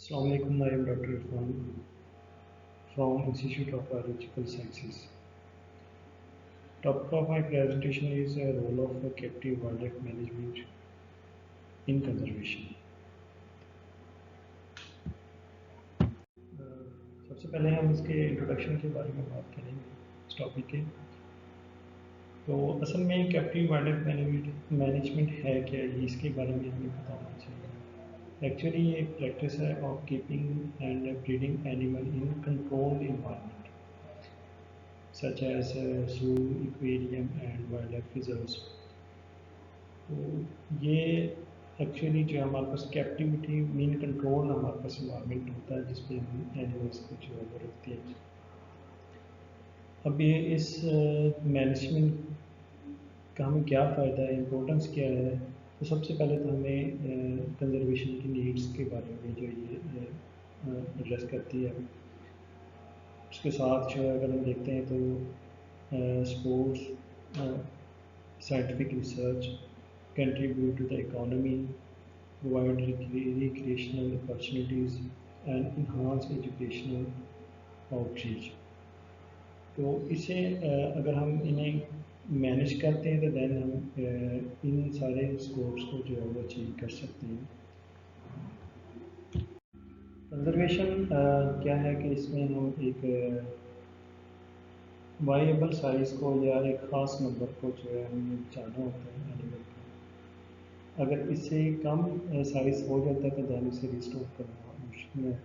Assalamu alaikum, I am Dr. Irfan from Institute of Biological Sciences. Topic of my presentation is a role of captive wildlife management in conservation. सबसे पहले हम इसके introduction के बारे में बात करेंगे इस टॉपिक के। तो असल में कैप्टिव वाइल्डलाइफ मैनेजमेंट है क्या, ये इसके बारे में हमें बताना चाहिए। एक्चुअली ये एक प्रैक्टिस है of keeping and breeding animal in controlled environment such as zoo, aquarium and wildlife reserves. तो ये एक्चुअली जो हमारे पास कैप्टिविटी मीन कंट्रोल हमारे पास इन्वायरमेंट होता है जिसपे हम एनिमल्स को जो है वो रखते हैं। अब ये इस मैनेजमेंट का हमें क्या फ़ायदा है, इम्पोर्टेंस क्या है। तो सबसे पहले तो हमें कंजर्वेशन की नीड्स के बारे में जो ये एड्रेस करती है। उसके साथ जो है अगर हम देखते हैं तो sports, scientific research, contribute to the economy, provide recreational opportunities, and enhance educational outreach. तो इसे अगर हम इन्हें मैनेज करते हैं तो देन हम इन सारे स्कोप्स को जो है वो अचीव कर सकते हैं। कंजर्वेशन क्या है कि इसमें हम एक वाइएबल साइज़ को या एक ख़ास नंबर को जो है हमें बचाना होता है एनिमल का। अगर इससे कम साइज़ हो जाता है तो देन इसे रिस्टोर करना मुश्किल है।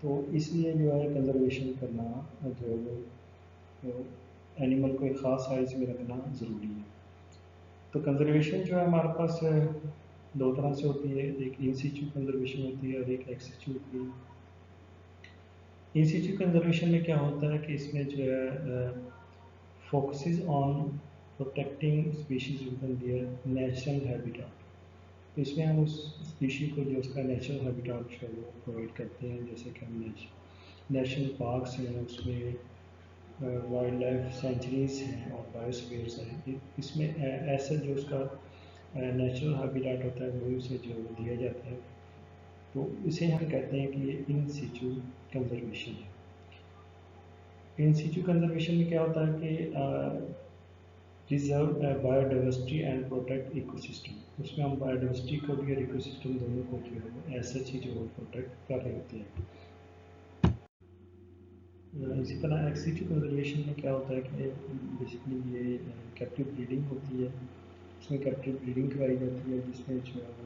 तो इसलिए जो है कंजर्वेशन करना जो है वो एनिमल को एक ख़ास साइज़ में रखना ज़रूरी है। तो कंजर्वेशन जो है हमारे पास दो तरह से होती है, एक इन सिचु कंजर्वेशन होती है और एक एक्स सिचु होती है। इन सिचु कंजर्वेशन में क्या होता है कि इसमें जो है focuses on protecting species with their natural habitat. तो इसमें हम उस स्पीशी को जो उसका नेचुरल हैबिटेट जो है वो प्रोवाइड करते हैं, जैसे कि हम नेशनल पार्क्स हैं, उसमें वाइल्ड लाइफ सेंचुरीज हैं और बायोस्फीयर्स हैं। इसमें ऐसा जो उसका नेचुरल हैबिटेट होता है वही उसे जो दिया जाता है। तो इसे हम कहते हैं कि ये इन सिचु कंजर्वेशन है। इन सिचु कंजर्वेशन में क्या होता है कि reserve biodiversity and protect ecosystem. उसमें हम बायोडाइवर्सिटी को भी और इकोसिस्टम दोनों को जो है वो ऐसा चीज़ जो प्रोटेक्ट कर रहे होते हैं। इसी तरह एक्स सिचु कंजर्वेशन में क्या होता है कि बेसिकली ये कैप्टिव ब्रीडिंग होती है। उसमें कैप्टिव ब्रीडिंग कराई जाती है जिसमें जो है वो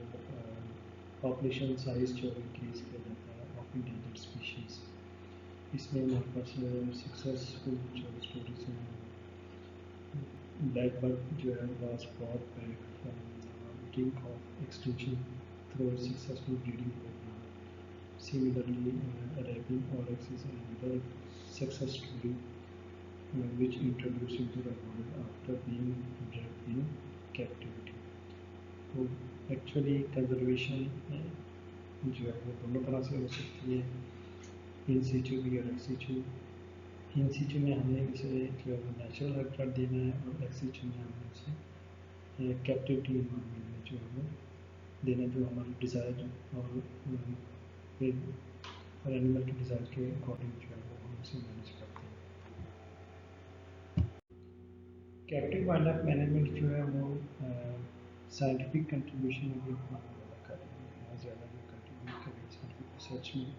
पॉपुलेशन साइज जो इंक्रीज़ किया जाता है ऑफ इंडेंजर्ड स्पीशीज़। इसमें हमारे पास सक्सेसफुल जो स्टोरीज हैं, ब्लैक बर्ड जो है was brought back from the brink of extinction through a successful breeding program. Similarly, Arabian oryx is another success story which introduced into the world after being bred in captivity. तो actually conservation जो है वो दोनों तरह से हो सकती है, इन सिचु भी और एक्स सिचु। इन सिचु में हमने इसे जो है नेचुरल हैबिटेट देना है और एक्स सिचु में हमने इसे कैप्टिविटी इन्वायरमेंट में जो है वो देना, जो हमारे डिज़ायर और फिर और एनिमल के डिज़ायर के अकॉर्डिंग जो है वो हम उसे मैनेज करते हैं। कैप्टिव वाइल्ड लाइफ मैनेजमेंट जो है वो साइंटिफिक कंट्रीब्यूशन में भी अपना ज़्यादा कर रही है, बहुत ज़्यादा जो कंट्रीब्यूट कर रही है साइंटिफिक रिसर्च में।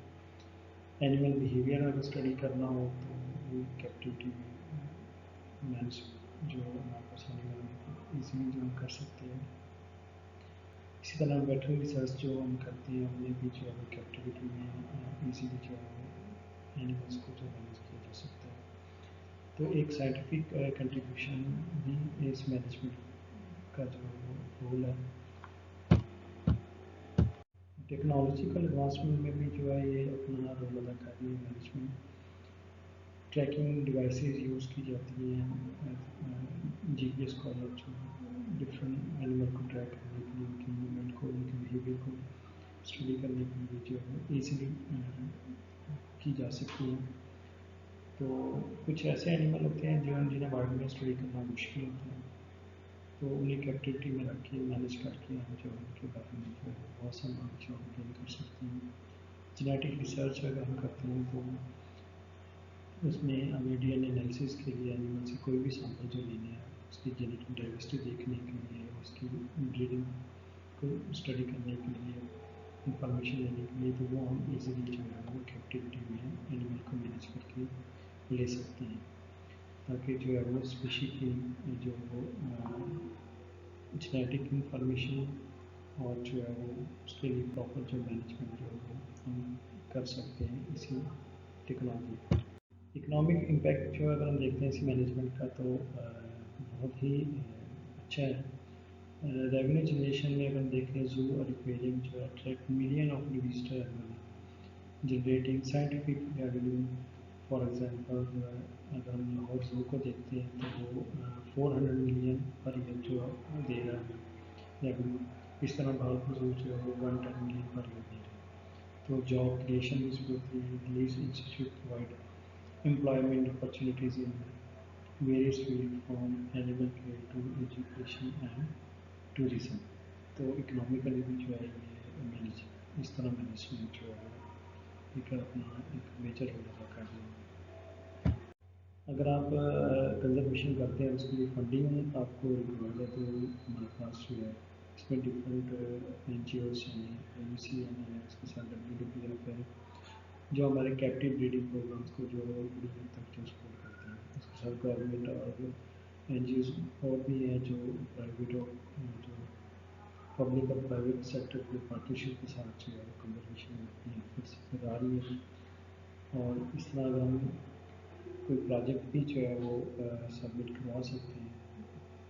एनिमल बिहेवियर अगर स्टडी करना हो तो वो कैप्टिविटी में मैनेज जो हमारे पास एनिमल ईजिली जो हम कर सकते हैं। इसी तरह वेटरनरी रिसर्च जो हम करते हैं उनमें भी जो है कैप्टिविटी में ईजिली जो है एनिमल्स को जो मैनेज किया जा सकता है। तो एक साइंटिफिक कंट्रीब्यूशन भी इस मैनेजमेंट का जो रोल है। टेक्नोलॉजिकल एडवांसमेंट में भी जो है ये अपना रोल अदा कर रही है मैनेजमेंट। ट्रैकिंग डिवाइसेस यूज़ की जाती हैं जीपीएस को जो डिफरेंट एनिमल को ट्रैक करने के लिए, उनकी मूवमेंट को, उनके बिहेवियर को स्टडी करने के लिए जो है ईजिली की जा सकती हैं। तो कुछ ऐसे एनिमल होते हैं जो जिन्हें वाइल्ड में स्टडी करना मुश्किल होता है, तो उन्हें कैप्टिविटी में रख के मैनेज करके हम जो उनके बारे में जो है बहुत सा नॉलेज गेन कर सकते हैं। जेनेटिक रिसर्च अगर हम करते हैं तो उसमें हमें डीएनए एनालिसिस के लिए एनिमल से कोई भी सैंपल जो लेना है उसकी जेनेटिक डाइवर्सिटी देखने के लिए, उसकी ब्रीडिंग को स्टडी करने के लिए, इंफॉर्मेशन लेने के लिए, तो वो हम इजीली जो है वो कैप्टिविटी में एनिमल को मैनेज करके ले सकते हैं, ताकि जो है वो स्पीशी की जो वो जेनेटिक इंफॉर्मेशन और जो है वो उसके लिए प्रॉपर जो मैनेजमेंट जो है वो हम कर सकते हैं इसी टेक्नोलॉजी। इकोनॉमिक इम्पैक्ट जो अगर हम देखते हैं इसी मैनेजमेंट का तो बहुत ही अच्छा है। रेवेन्यू जनरेशन में अगर हम देखें ज़ू और एक्वेरियम जो attract million of visitor annually, generating scientific revenue. For example जो है अगर हम लाहौर ज़ू को देखते हैं तो वो 400 मिलियन पर ईयर जो है दे रहा है रेवेन्यू। इस तरह भागलपुर ज़ू जो है वो 110 मिलियन पर ईयर दे रहा है। तो जॉब क्रिएशन भी होती है, this institute provide employment opportunities in various fields from animal care to education and tourism। तो इकोनॉमिकली भी जो है ये मैनेज इस तरह मैनेजमेंट जो है एक अपना एक मेजर रोल अदा कर रहे हैं। अगर आप कंजर्वेशन करते हैं उसके लिए फंडिंग आपको रिक्वायर्ड है, तो हमारे पास जो है इसमें डिफरेंट एन जी ओज हैं, एम सी एन है, इसके साथ WWF है, जो हमारे कैप्टिव ब्रीडिंग प्रोग्राम्स को जो बड़ी हद तक जो सपोर्ट करते हैं। इसके साथ गवर्नमेंट और एन जी ओज और भी हैं जो प्राइवेट और जो पब्लिक और प्राइवेट सेक्टर के पार्टनरशिप के साथ जो है कंजर्वेशन में अपनी एफर्ट्स लगा रही है। और इस तरह अगर हम कोई प्रोजेक्ट भी जो है वो सबमिट करवा सकते हैं,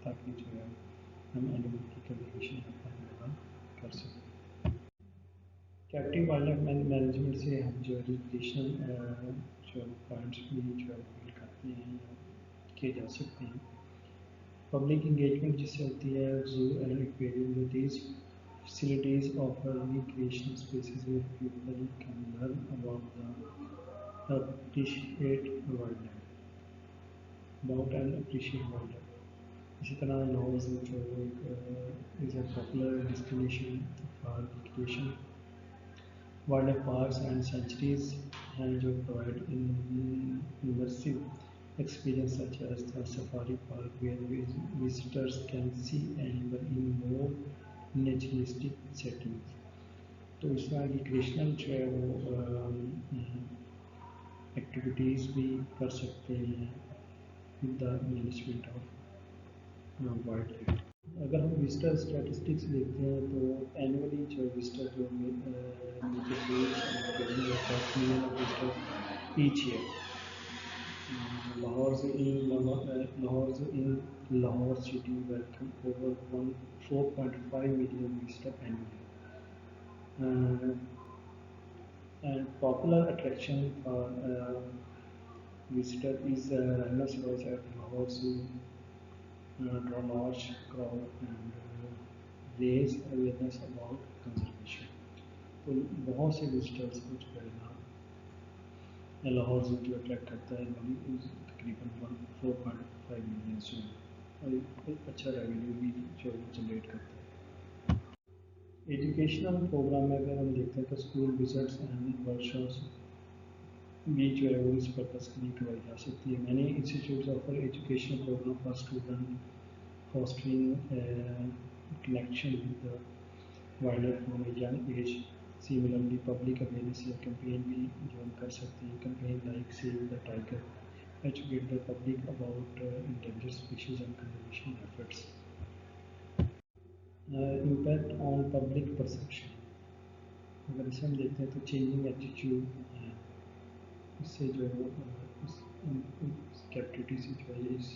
ताकि जो है हम एनिमल की कंजर्वेशन यहाँ पर कर सकें। कैप्टिव वाइल्ड लाइफ मैनेजमेंट से हम जो रिक्रिएशनल जो पॉइंट्स भी जो है बिल्ड करते हैं या किए जा सकते हैं। पब्लिक इंगेजमेंट जिससे होती है जू एंड एक्वेरियम में these facilities offer recreational spaces where people can learn about the appreciate wildlife, about and appreciate wildlife। इसी तरह लाहौर ज़ू जो एक is a popular destination for recreation. Wildlife parks and sanctuaries and जो provide immersive experience such as the safari park where visitors can see animals in more naturalistic settings। तो इस तरह की creational जो है वो एक्टिविटीज़ भी कर सकते हैं with the management of wild life. अगर हम विजिटर स्टैटिस्टिक्स देखते हैं तो एनुअली जो विजिटर जो major million of visitor each year. Lahore city welcome over 4.5 million visitor annually. And popular attraction for visitor is rhinoceros at Lahore Zoo, draw large crowd and raise awareness about conservation। तो बहुत से visitors को जो है ना Lahore zoo जो attract करता है तकरीबन 4.5 मिलियन जो है, और एक अच्छा रेवेन्यू भी जो जनरेट करता है। एजुकेशनल प्रोग्राम में अगर हम देखते हैं तो स्कूल विजिट्स एंड वर्कशॉप्स भी जो है वो इस पर्पज़ के लिए करवाई जा सकती है। Many institutes offer educational programme for student fostering connection with the wildlife from a young age। Similarly, public awareness campaign भी जो हम कर सकते हैं, campaign like Save the Tiger, educate the public about endangered species and conservation efforts। Impact on public perception, अगर इसे हम देखते हैं तो चेंजिंग एटीट्यूड है, इससे जो है इस कैप्टिविटी से जो है इस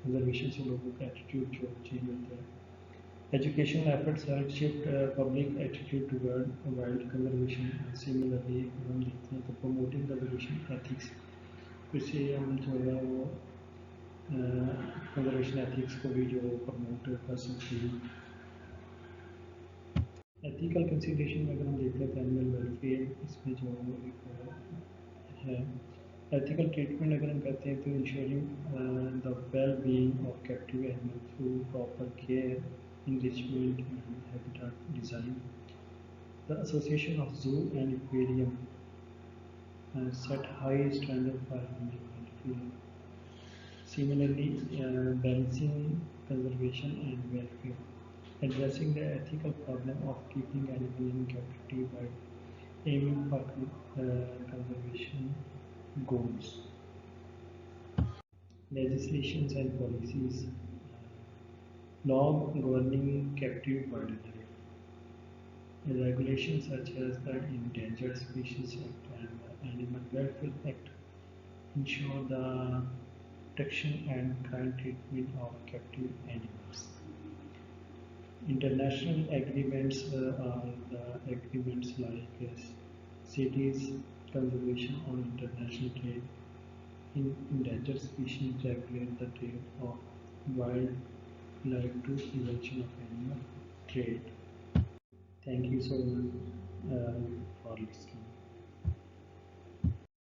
कंजर्वेशन से लोगों का एटीट्यूड जो चेंज होता है। Educational efforts help shift public attitude toward wild conservation। Similarly, अगर हम देखते हैं तो promoting conservation ethics, इससे हम जो है वो कंजर्वेशन एथिक्स को भी जो प्रमोट कर सकते हैं। एथिकल कंसिडरेशन में अगर हम देखते हैं तो एनिमल वेलफेयर इसमें जो एक है। एथिकल ट्रीटमेंट अगर हम कहते हैं तो ensuring the well being of captive animal through proper care, enrichment and habitat design। The Association of Zoo and Aquarium set high standard for animal welfare. Similarly, balancing conservation and welfare, addressing the ethical problem of keeping animals in captivity by aiming for conservation goals. Legislations and policies, law governing captive wildlife, regulations such as the Endangered Species Act and the Animal Welfare Act ensure the protection and kind treatment of captive animals. International agreements are the agreements like cities conservation on international trade in endangered species regulate the trade of wildlife to prevention of animal trade. Thank you so much for listening.